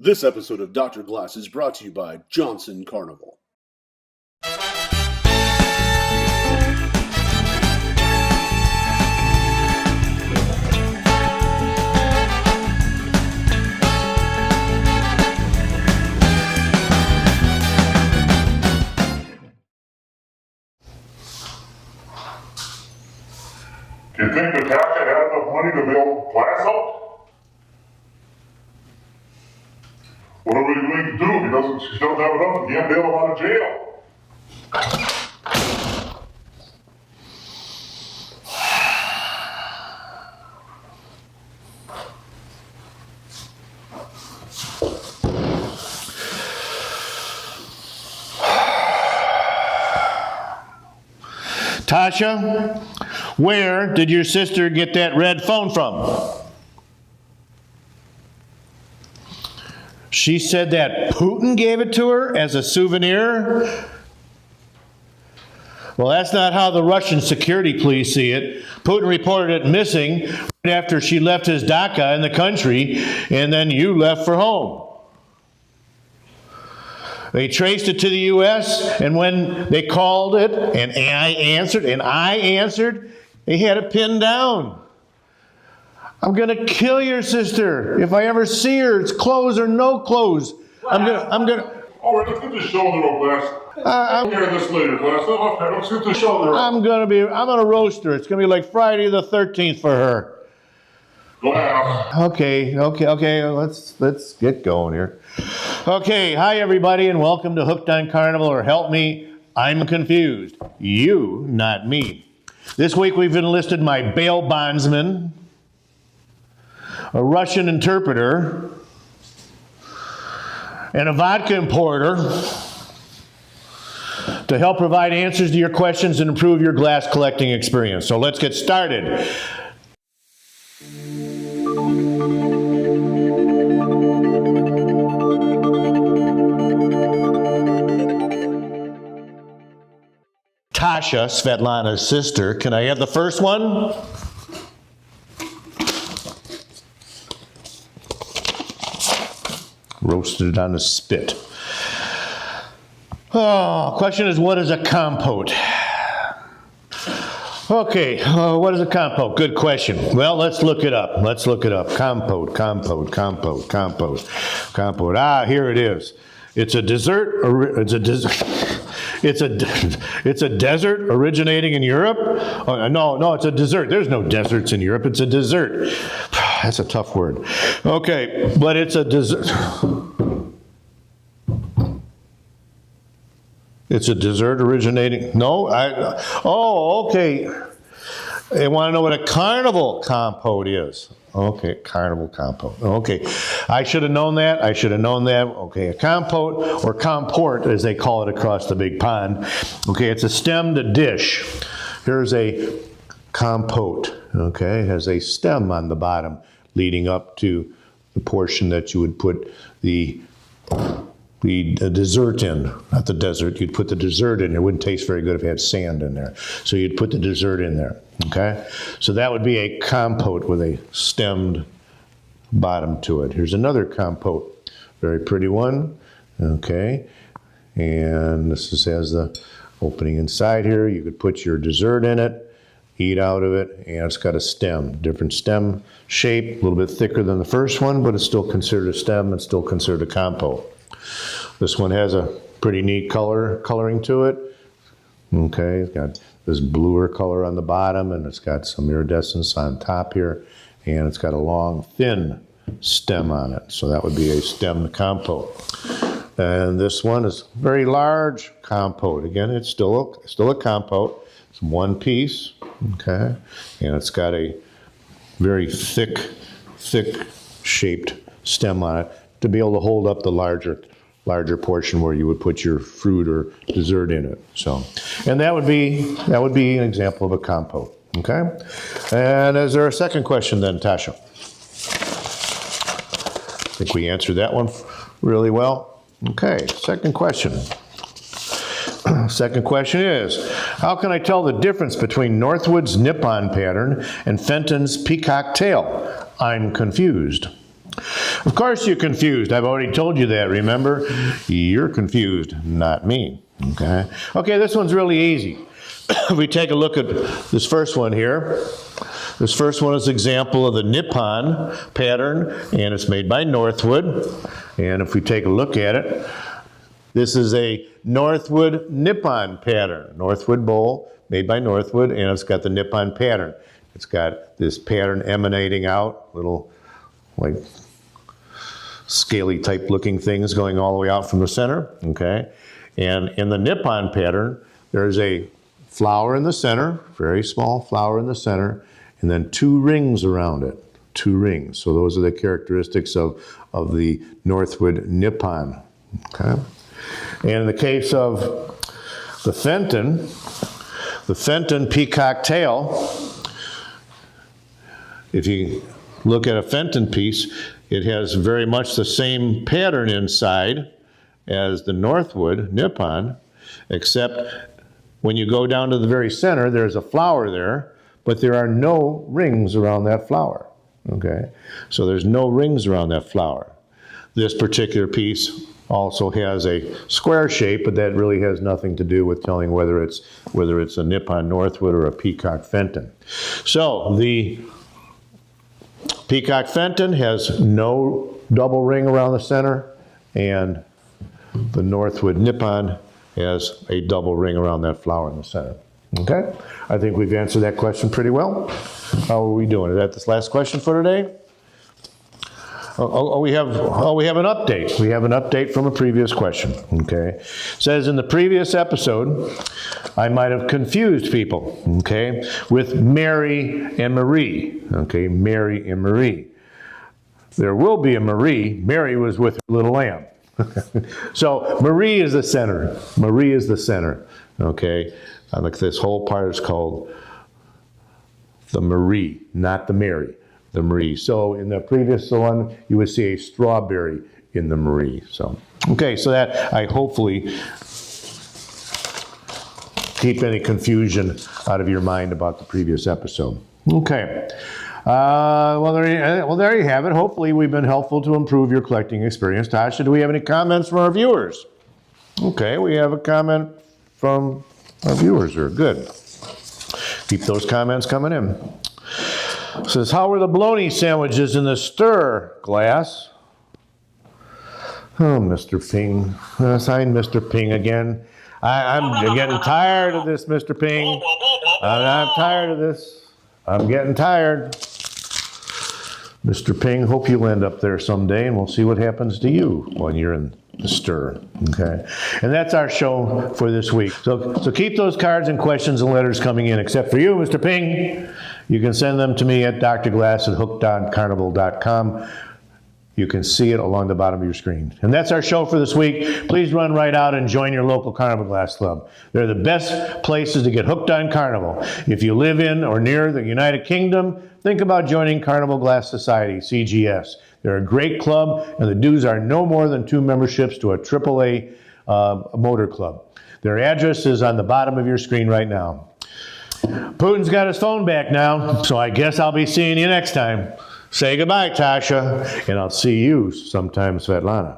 This episode of Dr. Glass is brought to you by Johnson Carnival. Do you think Natasha had enough money to bail Glass out? What are we going to do if she doesn't have enough? He can't bail him out of jail. Tasha, where did your sister get that red phone from? She said that Putin gave it to her as a souvenir. Well, that's not how the Russian security police see it. Putin reported it missing right after she left his dacha in the country, and then you left for home. They traced it to the U.S., and when they called it, and I answered, they had it pinned down. I'm going to kill your sister if I ever see her. It's clothes or no clothes. I'm gonna. All right, let's get the shoulder up, Glass. I'll hear this later, Glass. Okay, let's get the shoulder up. I'm gonna roast her. It's gonna be like Friday the 13th for her. Glass. Okay. Let's get going here. Okay, hi everybody, and welcome to Hooked on Carnival, or help me, I'm confused. You, not me. This week we've enlisted my bail bondsman, a Russian interpreter, and a vodka importer to help provide answers to your questions and improve your glass collecting experience. So let's get started. Tasha, Svetlana's sister, can I have the first one? Roasted it on the spit. Oh, question is, what is a compote? Okay, what is a compote? Good question. Well, let's look it up. Compote. Ah, here it is. It's a dessert. It's a desert originating in Europe. Oh, no, it's a dessert. There's no deserts in Europe. It's a dessert. That's a tough word. Okay, but it's a dessert. It's a dessert originating. No, okay. They want to know what a carnival compote is. Okay, carnival compote. Okay, I should have known that. Okay, a compote, or comport as they call it across the big pond. Okay, it's a stemmed dish. Here's a compote. Okay, it has a stem on the bottom leading up to the portion that you would put the dessert in. Not the dessert, you'd put the dessert in. It wouldn't taste very good if it had sand in there. So you'd put the dessert in there. Okay, so that would be a compote with a stemmed bottom to it. Here's another compote, very pretty one. Okay, and this has the opening inside here. You could put your dessert in it, eat out of it, and it's got a stem, different stem shape, a little bit thicker than the first one, but it's still considered a stem and still considered a compote. This one has a pretty neat coloring to it. Okay, it's got this bluer color on the bottom, and it's got some iridescence on top here, and it's got a long, thin stem on it. So that would be a stemmed compote. And this one is very large compote. Again, it's still a compote. It's one piece, okay, and it's got a very thick thick shaped stem on it to be able to hold up the larger portion where you would put your fruit or dessert in it. So, and that would be an example of a compote. Okay? And is there a second question then, Tasha? I think we answered that one really well. Okay, second question. Second question is, how can I tell the difference between Northwood's Nippon pattern and Fenton's peacock tail? I'm confused. Of course you're confused. I've already told you that, remember? You're confused, not me. Okay? Okay, this one's really easy. If we take a look at this first one here, this first one is an example of the Nippon pattern, and it's made by Northwood. And if we take a look at it, this is a Northwood Nippon pattern. Northwood bowl made by Northwood, and it's got the Nippon pattern. It's got this pattern emanating out, little like scaly type looking things going all the way out from the center. Okay, and in the Nippon pattern, there's a flower in the center, very small flower in the center, and then 2 rings around it, 2 rings. So those are the characteristics of the Northwood Nippon. Okay. And in the case of the Fenton peacock tail, if you look at a Fenton piece, it has very much the same pattern inside as the Northwood Nippon, except when you go down to the very center, there's a flower there, but there are no rings around that flower. Okay? So there's no rings around that flower. This particular piece also has a square shape, but that really has nothing to do with telling whether it's a Nippon Northwood or a Peacock Fenton. So the Peacock Fenton has no double ring around the center, and the Northwood Nippon has a double ring around that flower in the center. Okay? I think we've answered that question pretty well. How are we doing? Is that this last question for today? We have an update. We have an update from a previous question. Okay? It says in the previous episode, I might have confused people, okay, with Mary and Marie. Okay, Mary and Marie. There will be a Marie. Mary was with her little lamb. So Marie is the center. Marie is the center. Okay? Like this whole part is called the Marie, not the Mary. The Marie. So in the previous one, you would see a strawberry in the Marie. So, okay, so that I hopefully keep any confusion out of your mind about the previous episode. Okay. Well, there you have it. Hopefully we've been helpful to improve your collecting experience. Tasha, do we have any comments from our viewers? Okay, we have a comment from our viewers here. Good. Keep those comments coming in. Says, how were the bologna sandwiches in the stir glass? Oh, Mr. Ping. Sign Mr. Ping again. I'm getting tired of this, Mr. Ping. I'm tired of this. I'm getting tired. Mr. Ping, hope you'll end up there someday, and we'll see what happens to you when you're in the stir. Okay? And that's our show for this week. So keep those cards and questions and letters coming in, except for you, Mr. Ping. You can send them to me at drglass@hookedoncarnival.com. You can see it along the bottom of your screen. And that's our show for this week. Please run right out and join your local Carnival Glass Club. They're the best places to get hooked on Carnival. If you live in or near the United Kingdom, think about joining Carnival Glass Society, CGS. They're a great club, and the dues are no more than 2 memberships to a AAA motor club. Their address is on the bottom of your screen right now. Putin's got his phone back now, so I guess I'll be seeing you next time. Say goodbye, Tasha, and I'll see you sometime, Svetlana.